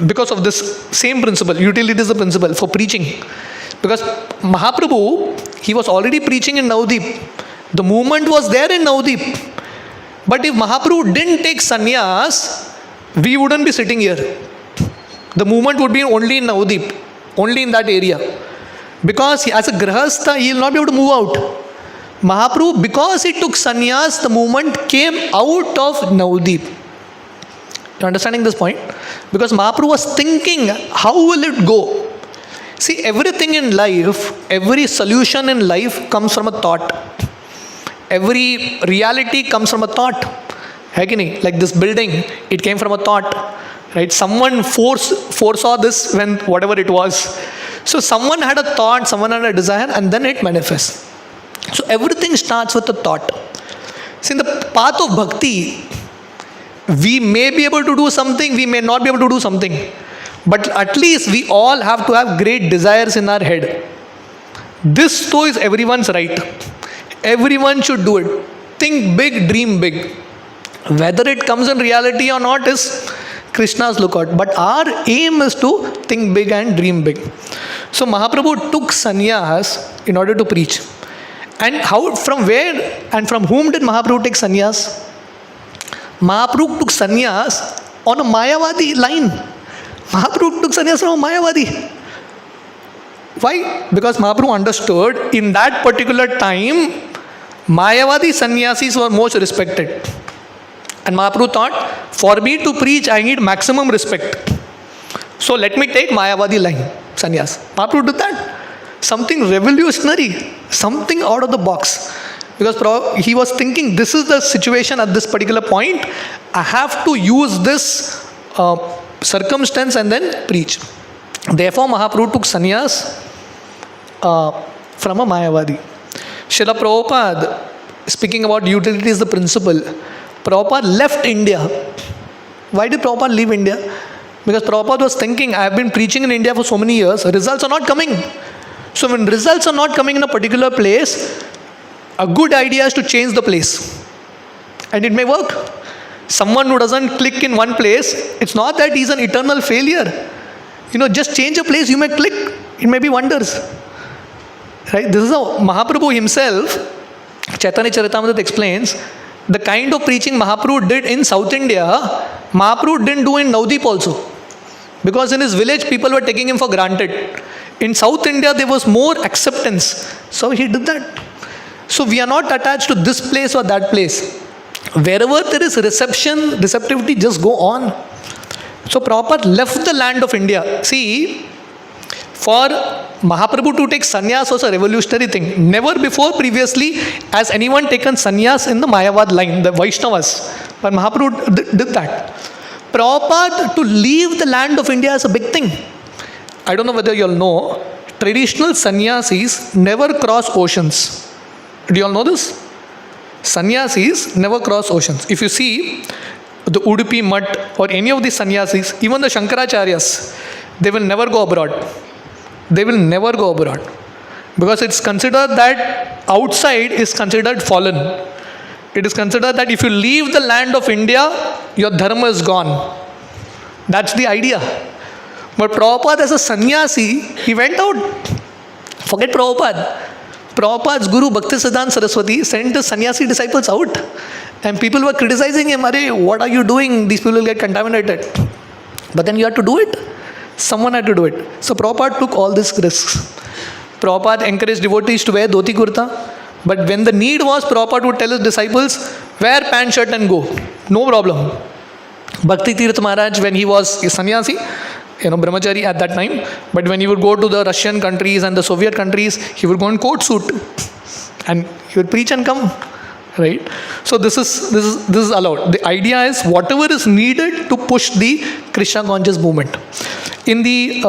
Because of this same principle. Utility is the principle for preaching. Because Mahaprabhu, he was already preaching in Navadip. The movement was there in Navadip. But if Mahaprabhu didn't take sannyas, we wouldn't be sitting here. The movement would be only in Navadip, only in that area. Because as a grahastha, he will not be able to move out. Mahaprabhu, because he took sannyas, the movement came out of Navadip. You understanding this point? Because Mahaprabhu was thinking, how will it go? See, everything in life, every solution in life comes from a thought. Every reality comes from a thought. Like this building, it came from a thought. Right? Someone foresaw this when whatever it was. So someone had a thought, someone had a desire, and then it manifests. So everything starts with a thought. See, in the path of bhakti, we may be able to do something, we may not be able to do something. But at least we all have to have great desires in our head. This though is everyone's right. Everyone should do it. Think big, dream big. Whether it comes in reality or not is Krishna's lookout. But our aim is to think big and dream big. So Mahaprabhu took sannyas in order to preach. And how, from where and from whom did Mahaprabhu take sannyas? Mahaprabhu took sannyas on a Mayavadi line. Mahaprabhu took sannyas from a Mayavadi. Why? Because Mahaprabhu understood in that particular time, Mayavadi sannyasis were most respected. And Mahaprabhu thought, for me to preach, I need maximum respect. So let me take Mayavadi line, sannyas. Mahaprabhu did that. Something revolutionary, something out of the box. Because he was thinking, this is the situation at this particular point. I have to use this circumstance and then preach. Therefore, Mahaprabhu took sannyas from a Mayavadi. Srila Prabhupada, speaking about utility is the principle, Prabhupada left India. Why did Prabhupada leave India? Because Prabhupada was thinking, I have been preaching in India for so many years, results are not coming. So when results are not coming in a particular place, a good idea is to change the place. And it may work. Someone who doesn't click in one place, it's not that he's an eternal failure. Just change a place, you may click. It may be wonders. Right? This is how Mahaprabhu himself, Chaitanya Charitamrita explains, the kind of preaching Mahaprabhu did in South India, Mahaprabhu didn't do in Navadip also. Because in his village, people were taking him for granted. In South India, there was more acceptance. So he did that. So we are not attached to this place or that place. Wherever there is receptivity, just go on. So Prabhupada left the land of India. See, for Mahaprabhu to take sannyas was a revolutionary thing. Never before previously has anyone taken sannyas in the Mayavad line, the Vaishnavas. But Mahaprabhu did that. Prabhupada to leave the land of India is a big thing. I don't know whether you all know, traditional sannyasis never cross oceans. Do you all know this? Sannyasis never cross oceans. If you see the Udupi Mutt or any of these sannyasis, even the Shankaracharyas, they will never go abroad. They will never go abroad. Because it's considered that outside is considered fallen. It is considered that if you leave the land of India, your dharma is gone. That's the idea. But Prabhupada as a sannyasi, he went out. Forget Prabhupada. Prabhupada's Guru Bhaktisiddhanta Saraswati sent his sannyasi disciples out. And people were criticizing him, what are you doing? These people will get contaminated. But then you had to do it. Someone had to do it. So Prabhupada took all these risks. Prabhupada encouraged devotees to wear dhoti kurta. But when the need was, Prabhupada would tell his disciples, wear pant shirt and go. No problem. Bhakti Tirth Maharaj, when he was a sannyasi, brahmachari at that time, but when he would go to the Russian countries and the Soviet countries, he would go in coat suit. And he would preach and come. Right? So this is allowed. The idea is whatever is needed to push the Krishna conscious movement. In the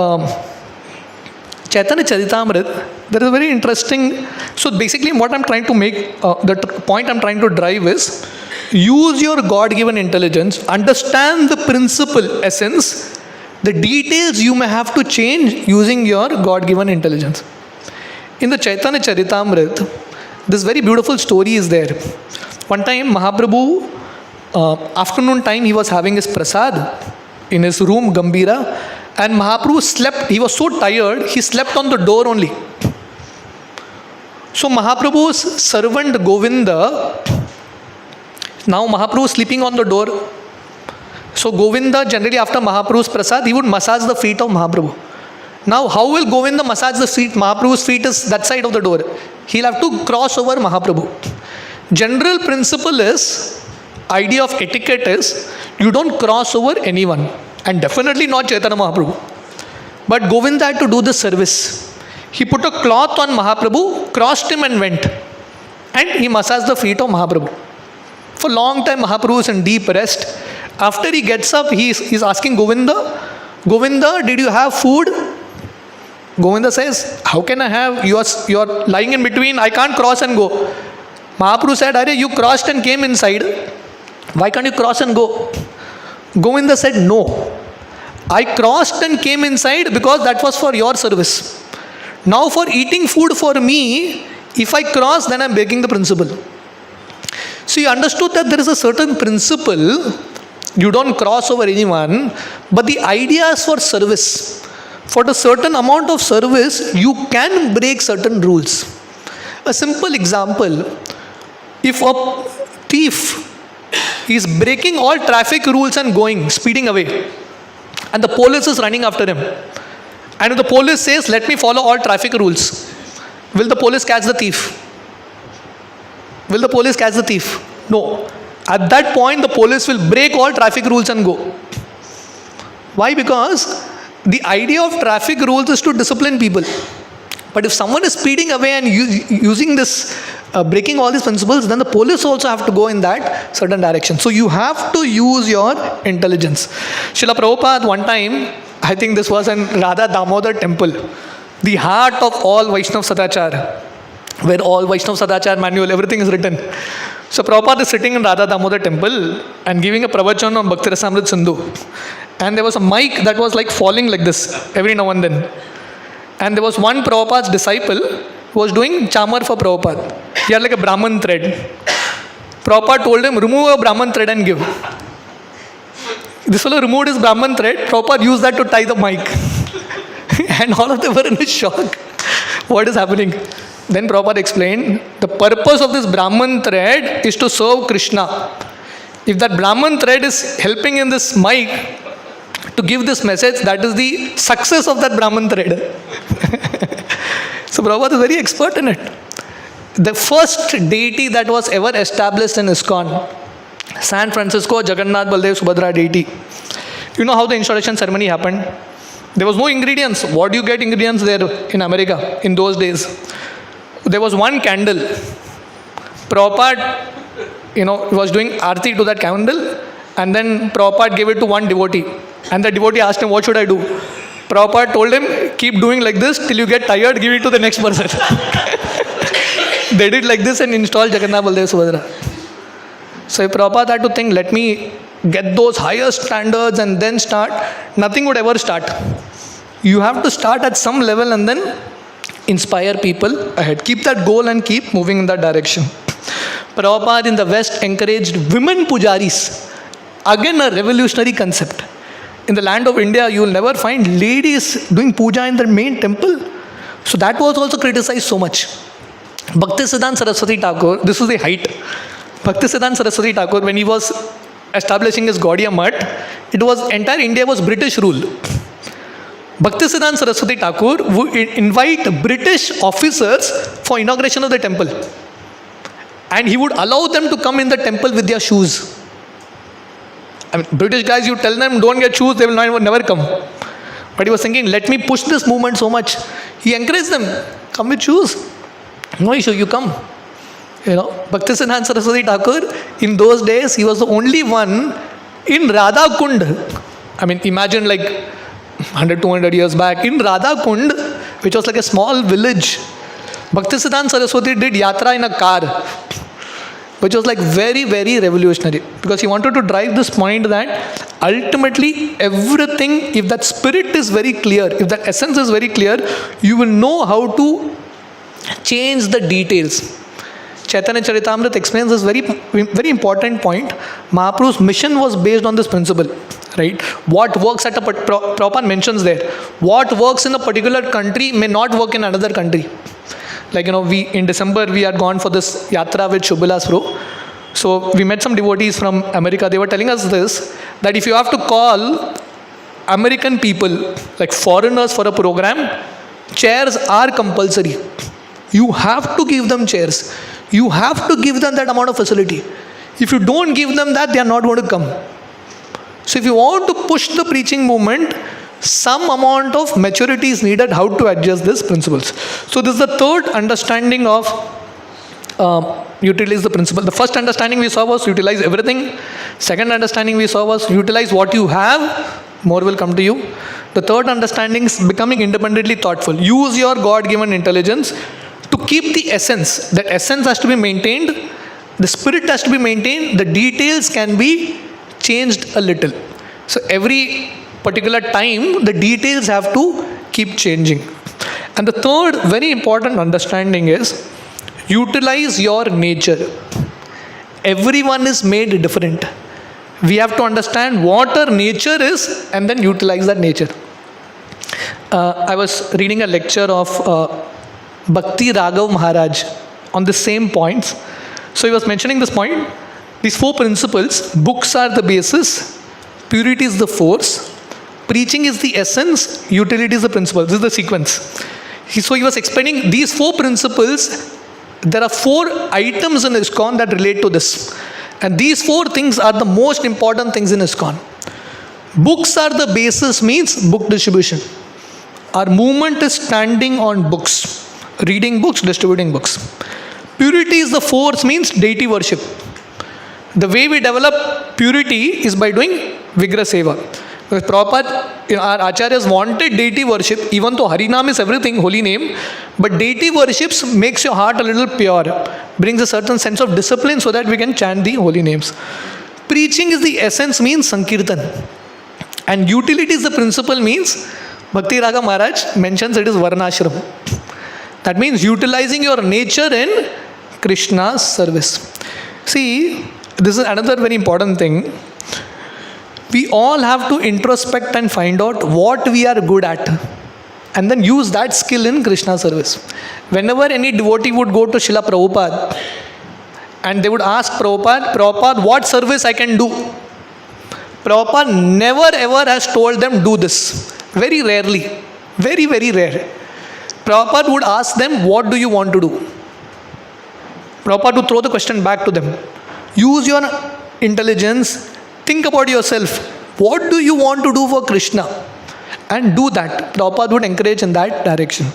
Chaitanya Charitamrita, there is a very interesting. So basically, what I'm trying to make, the point I'm trying to drive is, use your God-given intelligence, understand the principle, essence. The details you may have to change using your God-given intelligence. In the Chaitanya Charitamrita, this very beautiful story is there. One time, Mahaprabhu, afternoon time, he was having his prasad in his room, Gambira, and Mahaprabhu slept. He was so tired, he slept on the door only. So Mahaprabhu's servant Govinda, now Mahaprabhu is sleeping on the door. So Govinda, generally after Mahaprabhu's prasad, he would massage the feet of Mahaprabhu. Now how will Govinda massage the feet? Mahaprabhu's feet is that side of the door. He'll have to cross over Mahaprabhu. General principle is, idea of etiquette is, you don't cross over anyone. And definitely not Chaitanya Mahaprabhu. But Govinda had to do the service. He put a cloth on Mahaprabhu, crossed him and went. And he massaged the feet of Mahaprabhu. For a long time, Mahaprabhu is in deep rest. After he gets up, he's asking Govinda, Govinda, did you have food? Govinda says, how can I have? You are lying in between, I can't cross and go. Mahaprabhu said, Arey, you crossed and came inside. Why can't you cross and go? Govinda said, no. I crossed and came inside because that was for your service. Now for eating food for me, if I cross, then I'm breaking the principle. So you understood that there is a certain principle. You don't cross over anyone, but the idea is for service. For a certain amount of service, you can break certain rules. A simple example, if a thief is breaking all traffic rules and going, speeding away, and the police is running after him, and if the police says, let me follow all traffic rules, will the police catch the thief? Will the police catch the thief? No. At that point, the police will break all traffic rules and go. Why? Because the idea of traffic rules is to discipline people. But if someone is speeding away and using this, breaking all these principles, then the police also have to go in that certain direction. So you have to use your intelligence. Srila Prabhupada, one time, I think this was in Radha Damodar temple, the heart of all Vaishnav Sadachar, where all Vaishnav Sadachar manual, everything is written. So Prabhupada is sitting in Radha Damodar temple and giving a pravachan on Bhakti Rasamrita Sindhu. And there was a mic that was like falling like this every now and then. And there was one Prabhupada's disciple who was doing chamar for Prabhupada. He had like a Brahman thread. Prabhupada told him, remove a Brahman thread and give. This fellow removed his Brahman thread. Prabhupada used that to tie the mic. And all of them were in a shock. What is happening? Then Prabhupada explained, the purpose of this Brahman thread is to serve Krishna. If that Brahman thread is helping in this mic to give this message, that is the success of that Brahman thread. So Prabhupada is very expert in it. The first deity that was ever established in ISKCON, San Francisco Jagannath Baldev Subhadra deity. You know how the installation ceremony happened? There was no ingredients. What do you get ingredients there in America in those days? There was one candle. Prabhupada, was doing arti to that candle, and then Prabhupada gave it to one devotee. And the devotee asked him, what should I do? Prabhupada told him, keep doing like this till you get tired, give it to the next person. They did like this and installed Jagannath Baldev Subhadra. So if Prabhupada had to think, let me get those higher standards and then start, nothing would ever start. You have to start at some level and then inspire people ahead. Keep that goal and keep moving in that direction. Prabhupada in the West encouraged women pujaris. Again, a revolutionary concept. In the land of India, you will never find ladies doing puja in the main temple. So that was also criticized so much. Bhaktisiddhanta Saraswati Thakur, this is the height. Bhaktisiddhanta Saraswati Thakur, when he was establishing his Gaudiya Math, entire India was British rule. Bhaktisiddhanta Saraswati Thakur would invite British officers for inauguration of the temple. And he would allow them to come in the temple with their shoes. I mean, British guys, you tell them don't get shoes, they will never come. But he was thinking, let me push this movement so much. He encouraged them, come with shoes. No issue, you come. Bhaktisiddhanta Saraswati Thakur, in those days, he was the only one in Radha Kund. I mean, imagine like 100, 200 years back, in Radha Kund, which was like a small village, Bhaktisiddhanta Saraswati did yatra in a car, which was like very, very revolutionary. Because he wanted to drive this point that ultimately everything, if that spirit is very clear, if that essence is very clear, you will know how to change the details. Chaitanya Charitamrita explains this very important point. Mahaprabhu's mission was based on this principle, right? What works at Prabhupada mentions there. What works in a particular country may not work in another country. Like, we in December, we had gone for this yatra with Shubhalas Pro. So we met some devotees from America. They were telling us this, that if you have to call American people, like foreigners, for a program, chairs are compulsory. You have to give them chairs. You have to give them that amount of facility. If you don't give them that, they are not going to come. So if you want to push the preaching movement, some amount of maturity is needed how to adjust these principles. So this is the third understanding of utilize the principle. The first understanding we saw was utilize everything. Second understanding we saw was utilize what you have, more will come to you. The third understanding is becoming independently thoughtful. Use your God-given intelligence to keep the essence. The essence has to be maintained. The spirit has to be maintained. The details can be changed a little. So every particular time, the details have to keep changing. And the third very important understanding is utilize your nature. Everyone is made different. We have to understand what our nature is and then utilize that nature. I was reading a lecture of Bhakti Raghav Maharaj on the same points. So he was mentioning this point. These 4 principles: books are the basis, purity is the force, preaching is the essence, utility is the principle. This is the sequence. So he was explaining these 4 principles. There are 4 items in ISKCON that relate to this. And these 4 things are the most important things in ISKCON. Books are the basis means book distribution. Our movement is standing on books. Reading books, distributing books. Purity is the force means deity worship. The way we develop purity is by doing Vigraha Seva. Because Prabhupada, our acharyas wanted deity worship, even though Harinam is everything, holy name, but deity worships makes your heart a little pure, brings a certain sense of discipline so that we can chant the holy names. Preaching is the essence means Sankirtan. And utility is the principle means Bhakti Raga Maharaj mentions it is Varnashram. That means utilizing your nature in Krishna's service. See, this is another very important thing. We all have to introspect and find out what we are good at and then use that skill in Krishna service. Whenever any devotee would go to Srila Prabhupada and they would ask Prabhupada, what service I can do? Prabhupada never ever has told them do this. Very rarely. Very, very rare. Prabhupada would ask them, what do you want to do? Prabhupada would throw the question back to them. Use your intelligence. Think about yourself. What do you want to do for Krishna? And do that. Prabhupada would encourage in that direction.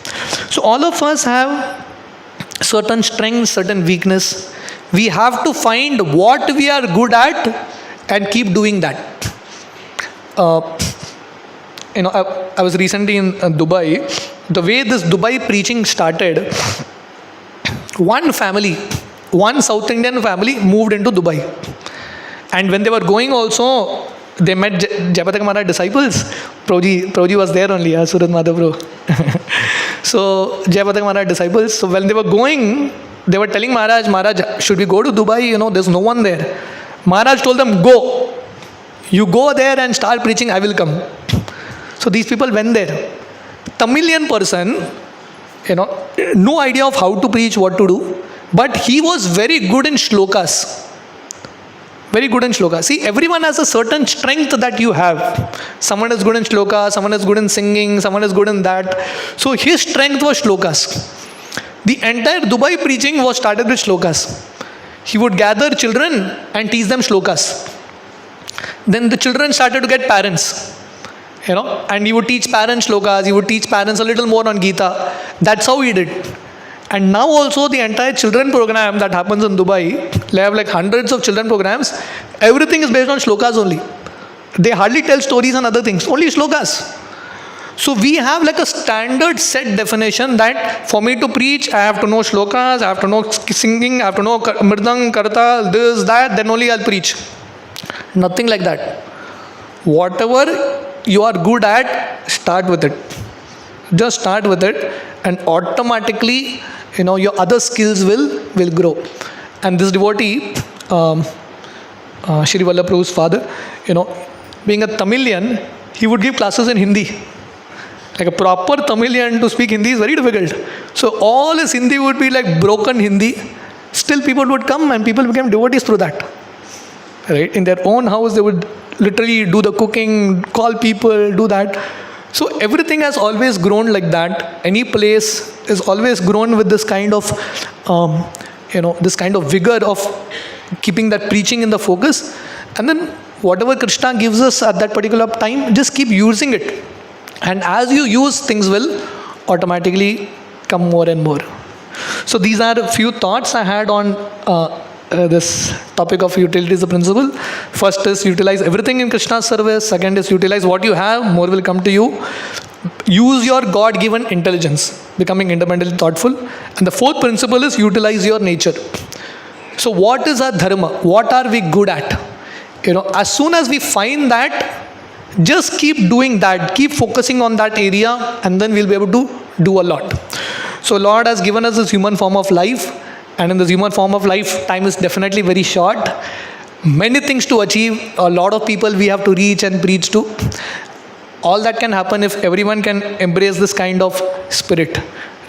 So all of us have certain strengths, certain weakness. We have to find what we are good at and keep doing that. I was recently in Dubai. The way this Dubai preaching started, one South Indian family moved into Dubai. And when they were going also, they met Jayapataka Maharaj disciples. Prabhuji was there only, Surat Madhav Bro. So, Jayapataka Maharaj disciples. So, when they were going, they were telling Maharaj, should we go to Dubai? There's no one there. Maharaj told them, go. You go there and start preaching, I will come. So, these people went there. Tamilian person, no idea of how to preach, what to do. But he was very good in shlokas. Very good in shloka. See, everyone has a certain strength that you have. Someone is good in shloka, someone is good in singing, someone is good in that. So his strength was shlokas. The entire Dubai preaching was started with shlokas. He would gather children and teach them shlokas. Then the children started to get parents. And he would teach parents shlokas, he would teach parents a little more on Gita. That's how he did. And now also the entire children program that happens in Dubai, they have like hundreds of children programs. Everything is based on shlokas only. They hardly tell stories and other things, only shlokas. So we have like a standard set definition that for me to preach, I have to know shlokas, I have to know singing, I have to know mridang, kartal, this, that, then only I'll preach. Nothing like that. Whatever you are good at, start with it. Just start with it and automatically, your other skills will grow. And this devotee, Shri Vallabh Prabhu's father, being a Tamilian, he would give classes in Hindi. Like a proper Tamilian to speak Hindi is very difficult. So all his Hindi would be like broken Hindi. Still people would come and people became devotees through that. Right? In their own house, they would literally do the cooking, call people, do that. So everything has always grown like that. Any place is always grown with this kind of, this kind of vigor of keeping that preaching in the focus. And then whatever Krishna gives us at that particular time, just keep using it. And as you use, things will automatically come more and more. So these are a few thoughts I had on this topic of utility is the principle. First is utilize everything in Krishna's service. Second is utilize what you have, more will come to you. Use your God-given intelligence, becoming independently thoughtful. And the fourth principle is utilize your nature. So what is our dharma? What are we good at? As soon as we find that, just keep doing that, keep focusing on that area, and then we'll be able to do a lot. So Lord has given us this human form of life, and in this human form of life, time is definitely very short. Many things to achieve, a lot of people we have to reach and preach to. All that can happen if everyone can embrace this kind of spirit,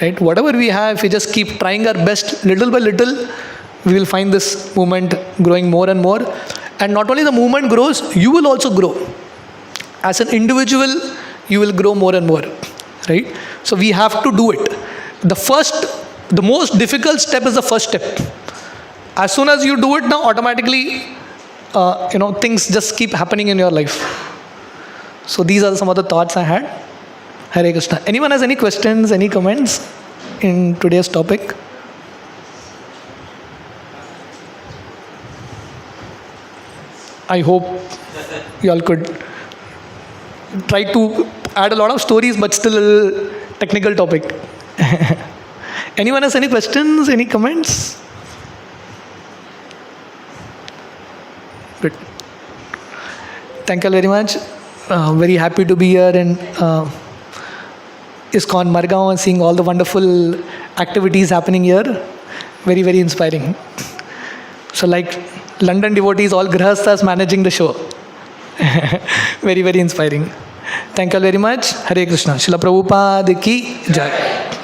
right? Whatever we have, if we just keep trying our best little by little, we will find this movement growing more and more. And not only the movement grows, you will also grow. As an individual, you will grow more and more, right? So we have to do it. The most difficult step is the first step. As soon as you do it now, automatically, things just keep happening in your life. So these are some of the thoughts I had. Hare Krishna. Anyone has any questions, any comments in today's topic? I hope you all could try to add a lot of stories, but still a technical topic. Anyone has any questions, any comments? Good. Thank you very much. Very happy to be here in ISKCON Margaon and seeing all the wonderful activities happening here. Very, very inspiring. So like London devotees, all grahasthas managing the show. Very, very inspiring. Thank you all very much. Hare Krishna. Srila Prabhupada ki Jai.